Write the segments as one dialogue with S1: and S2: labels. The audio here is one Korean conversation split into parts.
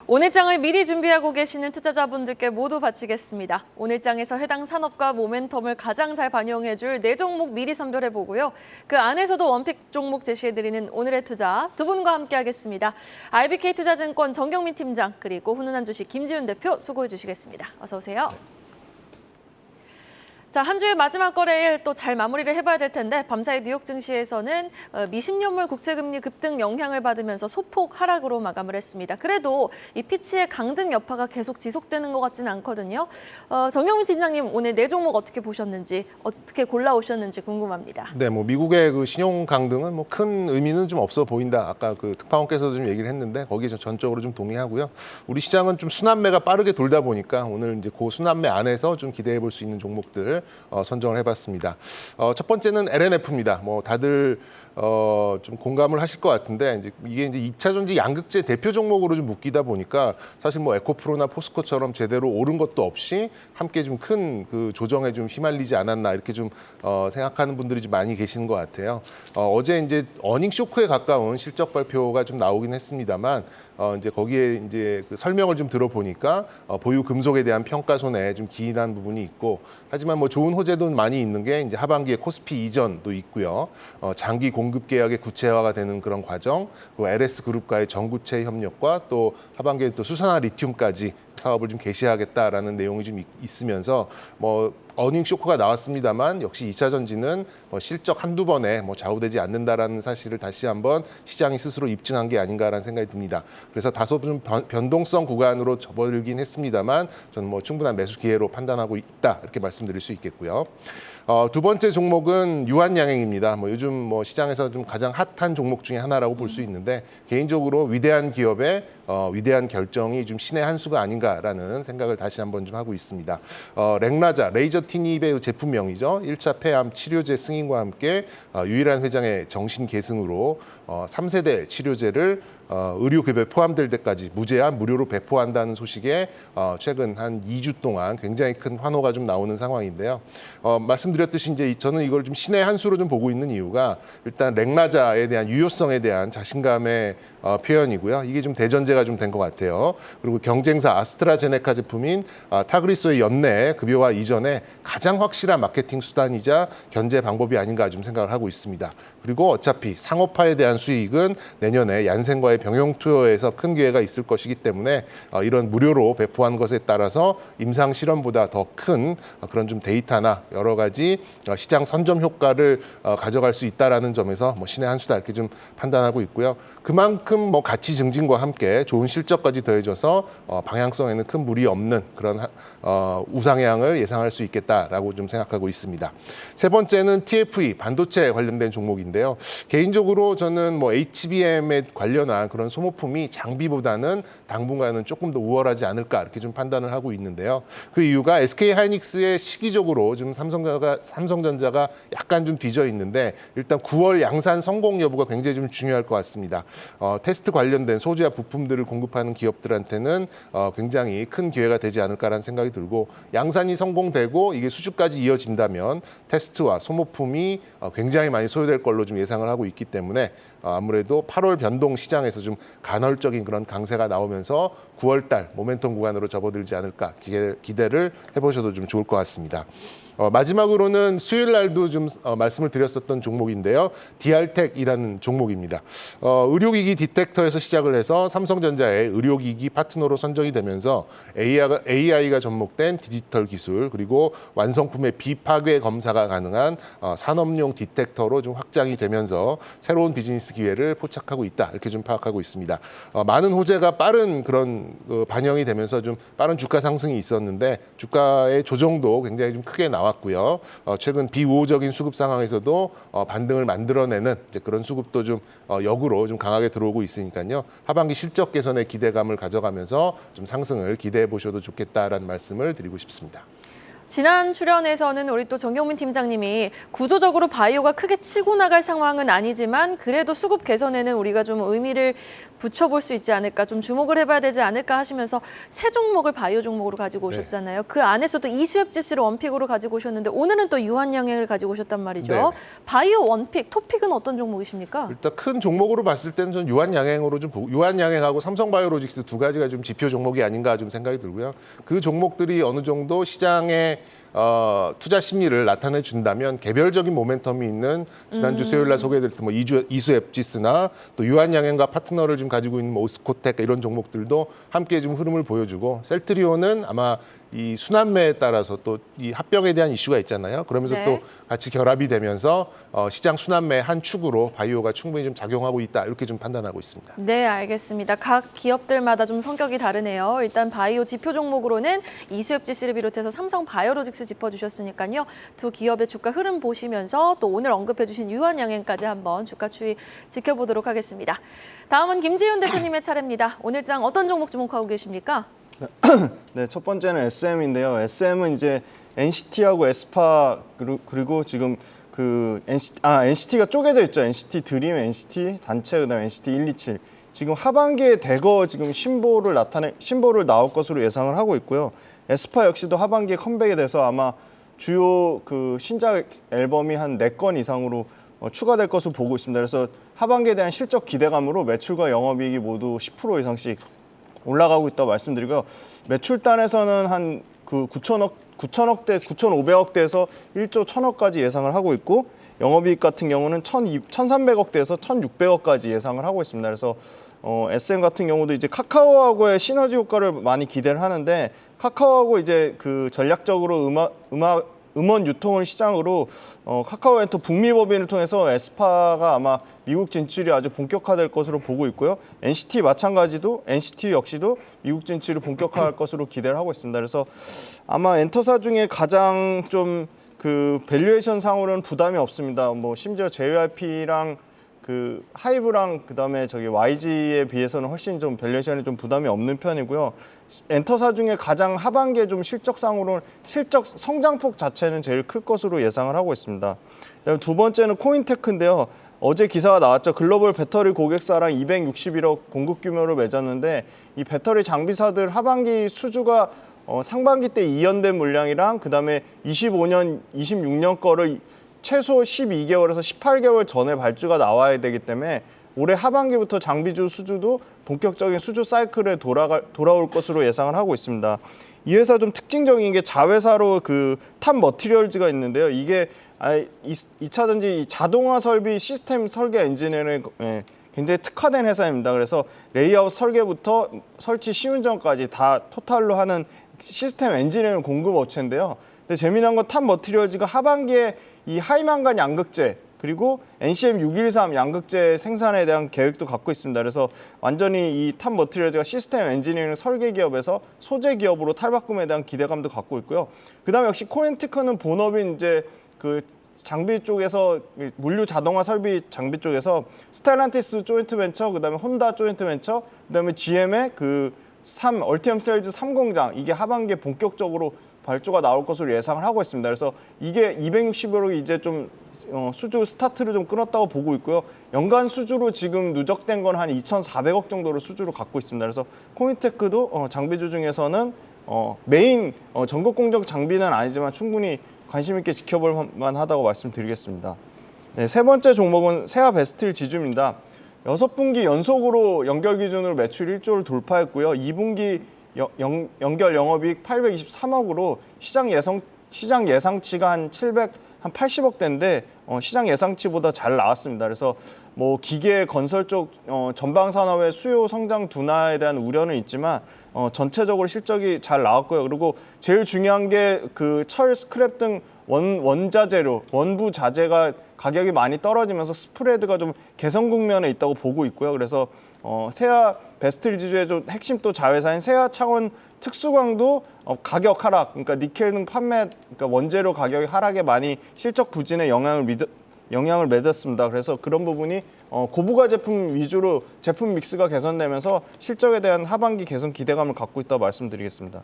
S1: 오늘 장을 미리 준비하고 계시는 투자자분들께 모두 바치겠습니다. 오늘 장에서 해당 산업과 모멘텀을 가장 잘 반영해줄 4종목 미리 선별해보고요. 그 안에서도 원픽 종목 제시해드리는 오늘의 투자 두 분과 함께하겠습니다. IBK투자증권 정경민 팀장 그리고 훈훈한 주식 김지훈 대표 수고해 주시겠습니다. 어서 오세요. 자, 한 주의 마지막 거래일 또 잘 마무리를 해봐야 될 텐데 밤사이 뉴욕 증시에서는 미 10년물 국채금리 급등 영향을 받으면서 소폭 하락으로 마감을 했습니다. 그래도 이 피치의 강등 여파가 계속 지속되는 것 같지는 않거든요. 정경민 팀장님 오늘 4종목 어떻게 보셨는지 어떻게 골라오셨는지 궁금합니다.
S2: 네, 뭐 미국의 그 신용 강등은 뭐 큰 의미는 좀 없어 보인다. 아까 그 특파원께서도 좀 얘기를 했는데 거기에 전적으로 좀 동의하고요. 우리 시장은 좀 순환매가 빠르게 돌다 보니까 오늘 이제 그 순환매 안에서 좀 기대해 볼 수 있는 종목들 선정을 해봤습니다. 첫 번째는 LNF입니다. 뭐 다들 좀 공감을 하실 것 같은데 이게 이제 2차 전지 양극재 대표 종목으로 좀 묶이다 보니까 사실 뭐 에코프로나 포스코처럼 제대로 오른 것도 없이 함께 좀 큰 그 조정에 좀 휘말리지 않았나 이렇게 좀 생각하는 분들이 좀 많이 계시는 것 같아요. 어제 이제 어닝 쇼크에 가까운 실적 발표가 좀 나오긴 했습니다만 이제 거기에 이제 그 설명을 좀 들어보니까 보유 금속에 대한 평가손에 좀 기인한 부분이 있고 하지만 뭐 좋은 호재도 많이 있는 게 이제 하반기에 코스피 이전도 있고요. 장기 공급 계약의 구체화가 되는 그런 과정, 또 LS 그룹과의 전구체 협력과 또 하반기에 또 수산화 리튬까지 사업을 좀 개시하겠다라는 내용이 좀 있으면서 뭐 어닝 쇼크가 나왔습니다만 역시 2차 전지는 실적 한두 번에 좌우되지 않는다라는 사실을 다시 한번 시장이 스스로 입증한 게 아닌가라는 생각이 듭니다. 그래서 다소 좀 변동성 구간으로 접어들긴 했습니다만 저는 뭐 충분한 매수 기회로 판단하고 있다 이렇게 말씀드릴 수 있겠고요. 두 번째 종목은 유한양행입니다. 요즘 시장에서 좀 가장 핫한 종목 중에 하나라고 볼 수 있는데 개인적으로 위대한 기업의 위대한 결정이 좀 신의 한 수가 아닌가라는 생각을 다시 한번 좀 하고 있습니다. 렉라자 레이저 티닙의 제품명이죠. 1차 폐암 치료제 승인과 함께 유일한 회장의 정신 계승으로 3세대 치료제를 의료급여에 포함될 때까지 무제한 무료로 배포한다는 소식에 최근 한 2주 동안 굉장히 큰 환호가 좀 나오는 상황인데요. 말씀드렸듯이 이제 저는 이걸 좀 신의 한 수로 좀 보고 있는 이유가 일단 렉라자에 대한 유효성에 대한 자신감의 표현이고요. 이게 좀 대전제가 좀 된 것 같아요. 그리고 경쟁사 아스트라제네카 제품인 타그리소의 연내 급여화 이전에 가장 확실한 마케팅 수단이자 견제 방법이 아닌가 좀 생각을 하고 있습니다. 그리고 어차피 상업화에 대한 수익은 내년에 얀센과의 병용 투여에서 큰 기회가 있을 것이기 때문에 이런 무료로 배포한 것에 따라서 임상 실험보다 더 큰 그런 좀 데이터나 여러 가지 시장 선점 효과를 가져갈 수 있다라는 점에서 신의 한 수다 이렇게 좀 판단하고 있고요. 그만큼 가치 증진과 함께 좋은 실적까지 더해져서 방향성에는 큰 무리 없는 그런 우상향을 예상할 수 있겠다라고 좀 생각하고 있습니다. 세 번째는 TFE 반도체 관련된 종목인데요. 개인적으로 저는 HBM에 관련한 그런 소모품이 장비보다는 당분간은 조금 더 우월하지 않을까 이렇게 좀 판단을 하고 있는데요. 그 이유가 SK 하이닉스의 시기적으로 지금 삼성전자가 약간 좀 뒤져 있는데 일단 9월 양산 성공 여부가 굉장히 좀 중요할 것 같습니다. 테스트 관련된 소재와 부품들을 공급하는 기업들한테는 굉장히 큰 기회가 되지 않을까라는 생각이 들고 양산이 성공되고 이게 수주까지 이어진다면 테스트와 소모품이 굉장히 많이 소요될 걸로 좀 예상을 하고 있기 때문에 아무래도 8월 변동 시장에서 좀 간헐적인 그런 강세가 나오면서 9월 달 모멘텀 구간으로 접어들지 않을까 기대를 해보셔도 좀 좋을 것 같습니다. 마지막으로는 수요일 날도 좀 말씀을 드렸었던 종목인데요. DR텍이라는 종목입니다. 의료기기 디텍터에서 시작을 해서 삼성전자의 의료기기 파트너로 선정이 되면서 AI가 접목된 디지털 기술 그리고 완성품의 비파괴 검사가 가능한 산업용 디텍터로 좀 확장이 되면서 새로운 비즈니스 기회를 포착하고 있다 이렇게 좀 파악하고 있습니다. 많은 호재가 빠른 그런 반영이 되면서 좀 빠른 주가 상승이 있었는데 주가의 조정도 굉장히 좀 크게 나왔고요. 최근 비우호적인 수급 상황에서도 반등을 만들어내는 이제 그런 수급도 좀 역으로 좀 강하게 들어오고 있으니까요. 하반기 실적 개선의 기대감을 가져가면서 좀 상승을 기대해 보셔도 좋겠다라는 말씀을 드리고 싶습니다.
S1: 지난 출연에서는 우리 또 정경민 팀장님이 구조적으로 바이오가 크게 치고 나갈 상황은 아니지만 그래도 수급 개선에는 우리가 좀 의미를 붙여볼 수 있지 않을까, 좀 주목을 해봐야 되지 않을까 하시면서 세 종목을 바이오 종목으로 가지고 오셨잖아요. 그 안에서도 이수엽 지수를 원픽으로 가지고 오셨는데 오늘은 또 유한양행을 가지고 오셨단 말이죠.
S2: 네.
S1: 바이오 원픽, 토픽은 어떤 종목이십니까?
S2: 일단 큰 종목으로 봤을 때는 전 유한양행으로 좀 유한양행하고 삼성바이오로직스 두 가지가 좀 지표 종목이 아닌가 좀 생각이 들고요. 그 종목들이 어느 정도 시장의 투자 심리를 나타내 준다면 개별적인 모멘텀이 있는 지난주 수요일 날 소개해드렸던 뭐 이수앱지스나 또 유한양행과 파트너를 좀 가지고 있는 뭐 오스코텍 이런 종목들도 함께 좀 흐름을 보여주고, 셀트리온은 아마 이 순환매에 따라서 또 이 합병에 대한 이슈가 있잖아요. 그러면서
S1: 네.
S2: 또 같이 결합이 되면서 시장 순환매 한 축으로 바이오가 충분히 좀 작용하고 있다, 이렇게 좀 판단하고 있습니다.
S1: 네, 알겠습니다. 각 기업들마다 좀 성격이 다르네요. 일단 바이오 지표 종목으로는 이수엽지수를 비롯해서 삼성바이오로직스 짚어주셨으니까요. 두 기업의 주가 흐름 보시면서 또 오늘 언급해주신 유한양행까지 한번 주가 추이 지켜보도록 하겠습니다. 다음은 김지훈 대표님의 차례입니다. 오늘 장 어떤 종목 주목하고 계십니까?
S3: 네, 첫 번째는 SM인데요. SM은 이제 NCT하고 에스파 그리고 지금 그 NCT가 쪼개져 있죠. NCT 드림, NCT 단체, 그다음에 NCT 127. 지금 하반기에 대거 지금 신보를 나올 것으로 예상을 하고 있고요. 에스파 역시도 하반기에 컴백이 돼서 아마 주요 그 신작 앨범이 한 4건 이상으로 추가될 것으로 보고 있습니다. 그래서 하반기에 대한 실적 기대감으로 매출과 영업이익이 모두 10% 이상씩 올라가고 있다고 말씀드리고요. 매출단에서는 한 그 9천억대, 9,500억대에서 1조 1,000억까지 예상을 하고 있고, 영업이익 같은 경우는 1,300억대에서 1,600억까지 예상을 하고 있습니다. 그래서 SM 같은 경우도 이제 카카오하고의 시너지 효과를 많이 기대를 하는데, 카카오하고 이제 그 전략적으로 음원 유통을 시장으로 카카오엔터 북미 법인을 통해서 에스파가 아마 미국 진출이 아주 본격화될 것으로 보고 있고요. NCT 마찬가지도 NCT 역시도 미국 진출이 본격화할 것으로 기대를 하고 있습니다. 그래서 아마 엔터사 중에 가장 좀 그 밸류에이션 상으로는 부담이 없습니다. 뭐 심지어 JYP랑 그 하이브랑 그다음에 저기 YG에 비해서는 훨씬 좀 밸류에이션이 좀 부담이 없는 편이고요. 엔터사 중에 가장 하반기에 좀 실적상으로는 실적 성장폭 자체는 제일 클 것으로 예상을 하고 있습니다. 그다음에 두 번째는 코인테크인데요. 어제 기사가 나왔죠. 글로벌 배터리 고객사랑 261억 공급 규모를 맺었는데, 이 배터리 장비사들 하반기 수주가 상반기 때 이연된 물량이랑 그다음에 25년, 26년 거를 최소 12개월에서 18개월 전에 발주가 나와야 되기 때문에 올해 하반기부터 장비주 수주도 본격적인 수주 사이클에 돌아올 것으로 예상을 하고 있습니다. 이 회사 좀 특징적인 게 자회사로 그 탑 머티리얼즈가 있는데요. 이게 2차 전지 자동화 설비 시스템 설계 엔지니어링 굉장히 특화된 회사입니다. 그래서 레이아웃 설계부터 설치 시운전까지 다 토탈로 하는 시스템 엔지니어링 공급 업체인데요. 근데 재미난 건 탑 머티리얼즈가 하반기에 이 하이만간 양극재 그리고 NCM 613 양극재 생산에 대한 계획도 갖고 있습니다. 그래서 완전히 이 탑 머티리얼즈가 시스템 엔지니어링 설계 기업에서 소재 기업으로 탈바꿈에 대한 기대감도 갖고 있고요. 그다음에 역시 코인테크는 본업인 이제 그 장비 쪽에서 물류 자동화 설비 장비 쪽에서 스텔란티스 조인트 벤처, 그다음에 혼다 조인트 벤처, 그다음에 GM의 그 얼티엄 셀즈 3공장, 이게 하반기에 본격적으로 발주가 나올 것으로 예상을 하고 있습니다. 그래서 이게 260억이 이제 좀 수주 스타트를 좀 끊었다고 보고 있고요. 연간 수주로 지금 누적된 건 한 2,400억 정도로 수주를 갖고 있습니다. 그래서 코인테크도 장비주 중에서는 메인 전국 공정 장비는 아니지만 충분히 관심 있게 지켜볼 만하다고 말씀드리겠습니다. 네, 세 번째 종목은 세아 베스틸 지주입니다. 6분기 연속으로 연결 기준으로 매출 1조를 돌파했고요. 2분기 연결 영업이익 823억으로 시장 예상치가 한 80억대인데 시장 예상치보다 잘 나왔습니다. 그래서 뭐 기계 건설 쪽 전방 산업의 수요 성장 둔화에 대한 우려는 있지만 전체적으로 실적이 잘 나왔고요. 그리고 제일 중요한 게 그 철, 스크랩 등 원자재료, 원부 자재가 가격이 많이 떨어지면서 스프레드가 좀 개선 국면에 있다고 보고 있고요. 그래서 세아 베스틸 지주의 좀 핵심 또 자회사인 세아 창원 특수광도 가격 하락, 그러니까 니켈 등 그러니까 원재료 가격의 하락에 많이 실적 부진에 영향을 맺었습니다. 그래서 그런 부분이 고부가 제품 위주로 제품 믹스가 개선되면서 실적에 대한 하반기 개선 기대감을 갖고 있다고 말씀드리겠습니다.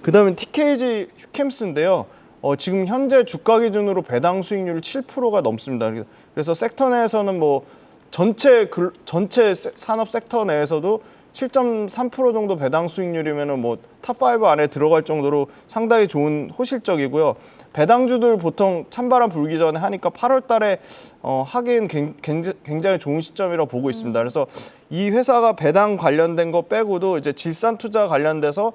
S3: 그다음에 TKG 휴캠스인데요. 지금 현재 주가 기준으로 배당 수익률이 7%가 넘습니다. 그래서 섹터 내에서는 뭐 전체 산업 섹터 내에서도 7.3% 정도 배당 수익률이면은 뭐 탑5 안에 들어갈 정도로 상당히 좋은 호실적이고요. 배당주들 보통 찬바람 불기 전에 하니까 8월 달에 하기엔 굉장히 좋은 시점이라고 보고 있습니다. 그래서 이 회사가 배당 관련된 거 빼고도 이제 질산 투자 관련돼서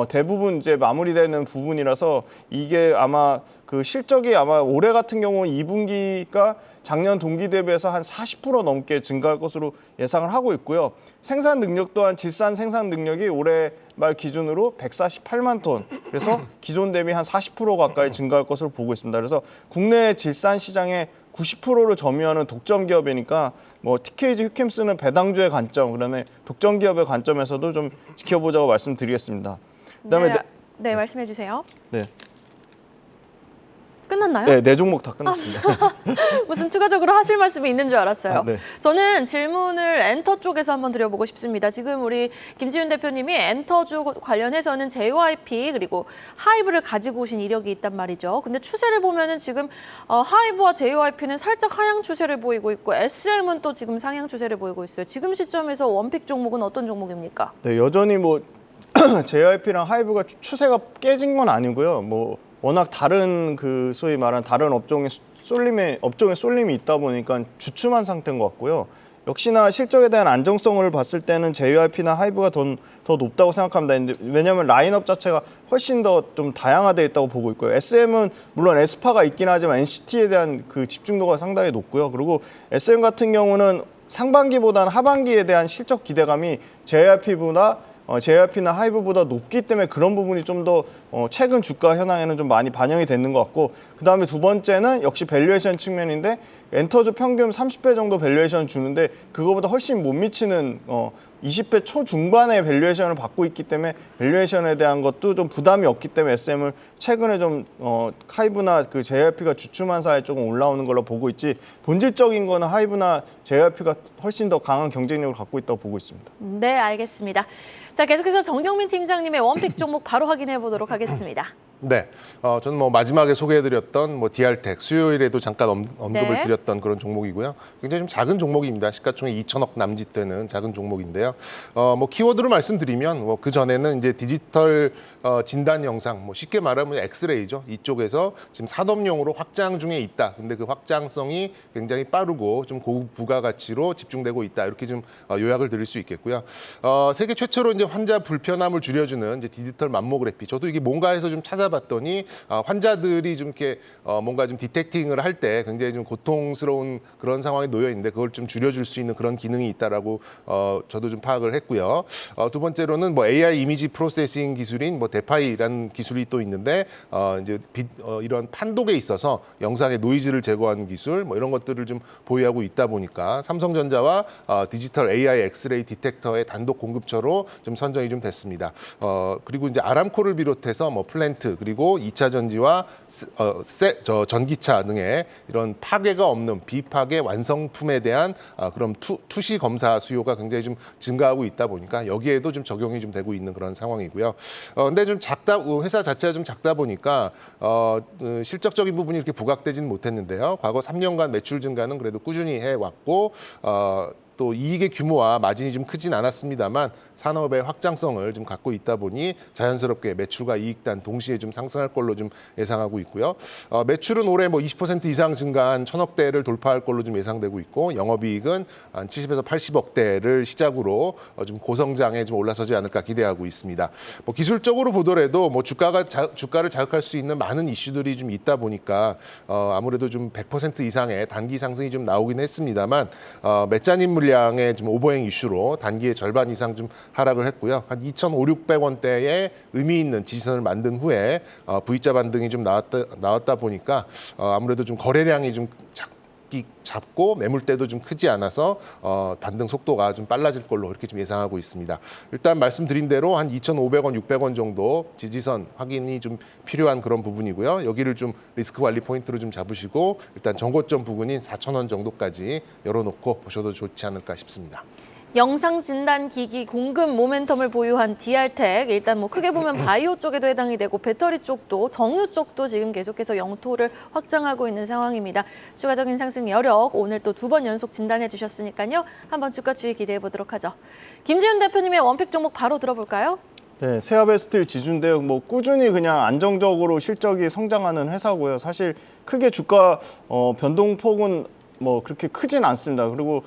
S3: 대부분 이제 마무리되는 부분이라서 이게 아마 그 실적이 아마 올해 같은 경우 2분기가 작년 동기 대비해서 한 40% 넘게 증가할 것으로 예상을 하고 있고요. 생산 능력 또한 질산 생산 능력이 올해 말 기준으로 148만 톤. 그래서 기존 대비 한 40% 가까이 증가할 것으로 보고 있습니다. 그래서 국내 질산 시장의 90%를 점유하는 독점 기업이니까 뭐 TKG 휴캠스는 배당주의 관점, 그다음에 독점 기업의 관점에서도 좀 지켜보자고 말씀드리겠습니다. 그다음에
S1: 네, 말씀해 주세요.
S3: 네.
S1: 끝났나요?
S3: 네 종목 다 끝났습니다.
S1: 무슨 추가적으로 하실 말씀이 있는 줄 알았어요.
S3: 네.
S1: 저는 질문을 엔터 쪽에서 한번 드려보고 싶습니다. 지금 우리 김지윤 대표님이 엔터주 관련해서는 JYP 그리고 하이브를 가지고 오신 이력이 있단 말이죠. 근데 추세를 보면은 지금 하이브와 JYP는 살짝 하향 추세를 보이고 있고 SM은 또 지금 상향 추세를 보이고 있어요. 지금 시점에서 원픽 종목은 어떤 종목입니까?
S3: 네, 여전히 뭐 JYP랑 하이브가 추세가 깨진 건 아니고요. 뭐 워낙 다른 그 소위 말하는 다른 업종의 쏠림이 있다 보니까 주춤한 상태인 것 같고요. 역시나 실적에 대한 안정성을 봤을 때는 JYP나 하이브가 더 높다고 생각합니다. 왜냐하면 라인업 자체가 훨씬 더 좀 다양화되어 있다고 보고 있고요. SM은 물론 에스파가 있긴 하지만 NCT에 대한 그 집중도가 상당히 높고요. 그리고 SM 같은 경우는 상반기보다는 하반기에 대한 실적 기대감이 JYP나 하이브보다 높기 때문에 그런 부분이 좀 더 최근 주가 현황에는 좀 많이 반영이 되는 것 같고, 그 다음에 두 번째는 역시 밸류에이션 측면인데 엔터주 평균 30배 정도 밸류에이션 주는데 그거보다 훨씬 못 미치는 20배 초중반의 밸류에이션을 받고 있기 때문에 밸류에이션에 대한 것도 좀 부담이 없기 때문에 SM을 최근에 좀 하이브나 그 JYP가 주춤한 사이에 조금 올라오는 걸로 보고 있지, 본질적인 거는 하이브나 JYP가 훨씬 더 강한 경쟁력을 갖고 있다고 보고 있습니다.
S1: 네, 알겠습니다. 자, 계속해서 정경민 팀장님의 원픽 종목 바로 확인해 보도록 하겠습니다.
S2: 네, 저는 뭐 마지막에 소개해드렸던 뭐 DR텍 수요일에도 잠깐 언급을
S1: 네.
S2: 드렸던 그런 종목이고요. 굉장히 좀 작은 종목입니다. 시가총액 2천억 남짓 되는 작은 종목인데요. 뭐 키워드로 말씀드리면 뭐 그 전에는 이제 디지털 진단 영상, 뭐 쉽게 말하면 엑스레이죠. 이쪽에서 지금 산업용으로 확장 중에 있다. 근데 그 확장성이 굉장히 빠르고 좀 고급 부가가치로 집중되고 있다. 이렇게 좀 요약을 드릴 수 있겠고요. 세계 최초로 이제 환자 불편함을 줄여주는 이제 디지털 맘모그래피. 저도 이게 뭔가 해서 좀 찾아봤더니 환자들이 좀 이렇게 뭔가 좀 디텍팅을 할 때 굉장히 좀 고통스러운 그런 상황에 놓여 있는데 그걸 좀 줄여줄 수 있는 그런 기능이 있다라고 저도 좀 파악을 했고요. 두 번째로는 뭐 AI 이미지 프로세싱 기술인 뭐 데파이라는 기술이 또 있는데 이제 이런 판독에 있어서 영상의 노이즈를 제거하는 기술 뭐 이런 것들을 좀 보유하고 있다 보니까 삼성전자와 디지털 AI 엑스레이 디텍터의 단독 공급처로 좀 선정이 좀 됐습니다. 그리고 이제 아람코를 비롯해서 뭐 플랜트 그리고 2차 전지와 전기차 등의 이런 파괴가 없는 비파괴 완성품에 대한 그런 투시 검사 수요가 굉장히 좀 증가하고 있다 보니까 여기에도 좀 적용이 좀 되고 있는 그런 상황이고요. 근데 좀 회사 자체가 좀 작다 보니까 실적적인 부분이 이렇게 부각되지는 못했는데요. 과거 3년간 매출 증가는 그래도 꾸준히 해왔고 또 이익의 규모와 마진이 좀 크진 않았습니다만 산업의 확장성을 좀 갖고 있다 보니 자연스럽게 매출과 이익단 동시에 좀 상승할 걸로 좀 예상하고 있고요. 매출은 올해 뭐 20% 이상 증가한 1,000억대를 돌파할 걸로 좀 예상되고 있고 영업이익은 한 70에서 80억대를 시작으로 좀 고성장에 좀 올라서지 않을까 기대하고 있습니다. 뭐 기술적으로 보더라도 뭐 주가를 자극할 수 있는 많은 이슈들이 좀 있다 보니까 아무래도 좀 100% 이상의 단기 상승이 좀 나오긴 했습니다만 메자닌 물량의 좀 오버행 이슈로 단기의 절반 이상 좀 하락을 했고요. 한 2,500~600원대의 의미 있는 지지선을 만든 후에 V자 반등이 좀 나왔다 보니까 아무래도 좀 거래량이 좀 잡고 매물대도 좀 크지 않아서 반등 속도가 좀 빨라질 걸로 이렇게 좀 예상하고 있습니다. 일단 말씀드린 대로 한 2,500원, 600원 정도 지지선 확인이 좀 필요한 그런 부분이고요. 여기를 좀 리스크 관리 포인트로 좀 잡으시고 일단 정고점 부근인 4,000원 정도까지 열어놓고 보셔도 좋지 않을까 싶습니다.
S1: 영상 진단 기기 공급 모멘텀을 보유한 DR텍, 일단 뭐 크게 보면 바이오 쪽에도 해당이 되고 배터리 쪽도 정유 쪽도 지금 계속해서 영토를 확장하고 있는 상황입니다. 추가적인 상승 여력 오늘 또 2번 연속 진단해 주셨으니까요. 한번 주가 추이 기대해 보도록 하죠. 김지훈 대표님의 원픽 종목 바로 들어볼까요?
S3: 네, 세아베스틸 지주인데요. 뭐 꾸준히 그냥 안정적으로 실적이 성장하는 회사고요. 사실 크게 주가 변동폭은 뭐 그렇게 크진 않습니다. 그리고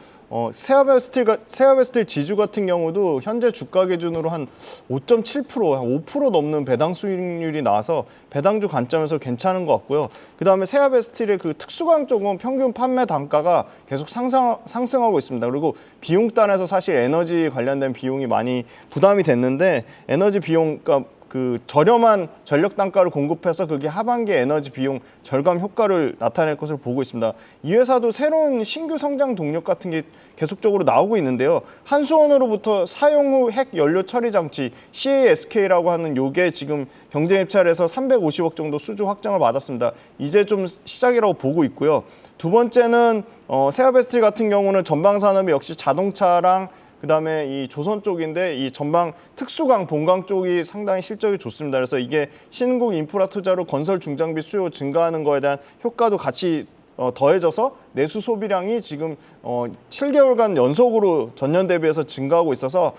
S3: 세아베스틸 지주 같은 경우도 현재 주가 기준으로 한 5.7%, 한 5% 넘는 배당 수익률이 나와서 배당주 관점에서 괜찮은 것 같고요. 그다음에 세아베스틸의 그 특수광 쪽은 평균 판매 단가가 계속 상승하고 있습니다. 그리고 비용단에서 사실 에너지 관련된 비용이 많이 부담이 됐는데 에너지 비용, 그러니까 그 저렴한 전력 단가를 공급해서 그게 하반기 에너지 비용 절감 효과를 나타낼 것을 보고 있습니다. 이 회사도 새로운 신규 성장 동력 같은 게 계속적으로 나오고 있는데요. 한수원으로부터 사용 후 핵 연료 처리 장치 CASK라고 하는 요게 지금 경쟁 입찰에서 350억 정도 수주 확정을 받았습니다. 이제 좀 시작이라고 보고 있고요. 두 번째는 세아베스틸 같은 경우는 전방 산업이 역시 자동차랑 그다음에 이 조선 쪽인데 이 전방 특수강 본강 쪽이 상당히 실적이 좋습니다. 그래서 이게 신흥국 인프라 투자로 건설 중장비 수요 증가하는 거에 대한 효과도 같이 더해져서 내수 소비량이 지금 7개월간 연속으로 전년 대비해서 증가하고 있어서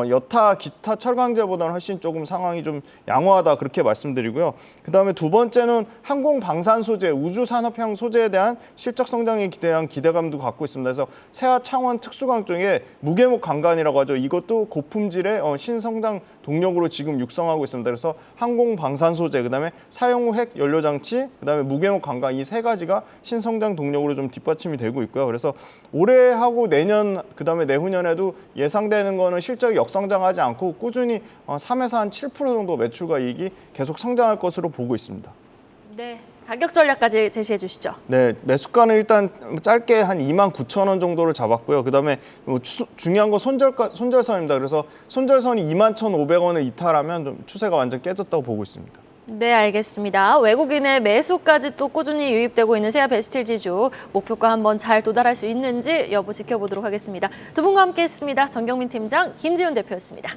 S3: 여타 기타 철강제보다는 훨씬 조금 상황이 좀 양호하다 그렇게 말씀드리고요. 그다음에 두 번째는 항공 방산 소재, 우주 산업형 소재에 대한 실적 성장에 대한 기대감도 갖고 있습니다. 그래서 세아 창원 특수강 쪽에 무게목 강간이라고 하죠. 이것도 고품질의 신성장 동력으로 지금 육성하고 있습니다. 그래서 항공 방산 소재, 그다음에 사용 후 핵 연료 장치, 그다음에 무게목 강간 이 세 가지가 신성장 동력으로 좀 뒷받침이 되고 있고요. 그래서 올해하고 내년 그다음에 내후년에도 예상되는 거는 실적이 역성장하지 않고 꾸준히 3에서 한 7% 정도 매출과 이익이 계속 성장할 것으로 보고 있습니다.
S1: 네, 가격 전략까지 제시해 주시죠.
S3: 네, 매수가는 일단 짧게 한 29,000원 정도를 잡았고요. 그다음에 중요한 건 손절선입니다. 그래서 손절선이 21,500원을 이탈하면 좀 추세가 완전 깨졌다고 보고 있습니다.
S1: 네, 알겠습니다. 외국인의 매수까지 또 꾸준히 유입되고 있는 세아베스틸 지주 목표가 한번 잘 도달할 수 있는지 여부 지켜보도록 하겠습니다. 두 분과 함께했습니다. 정경민 팀장, 김지훈 대표였습니다.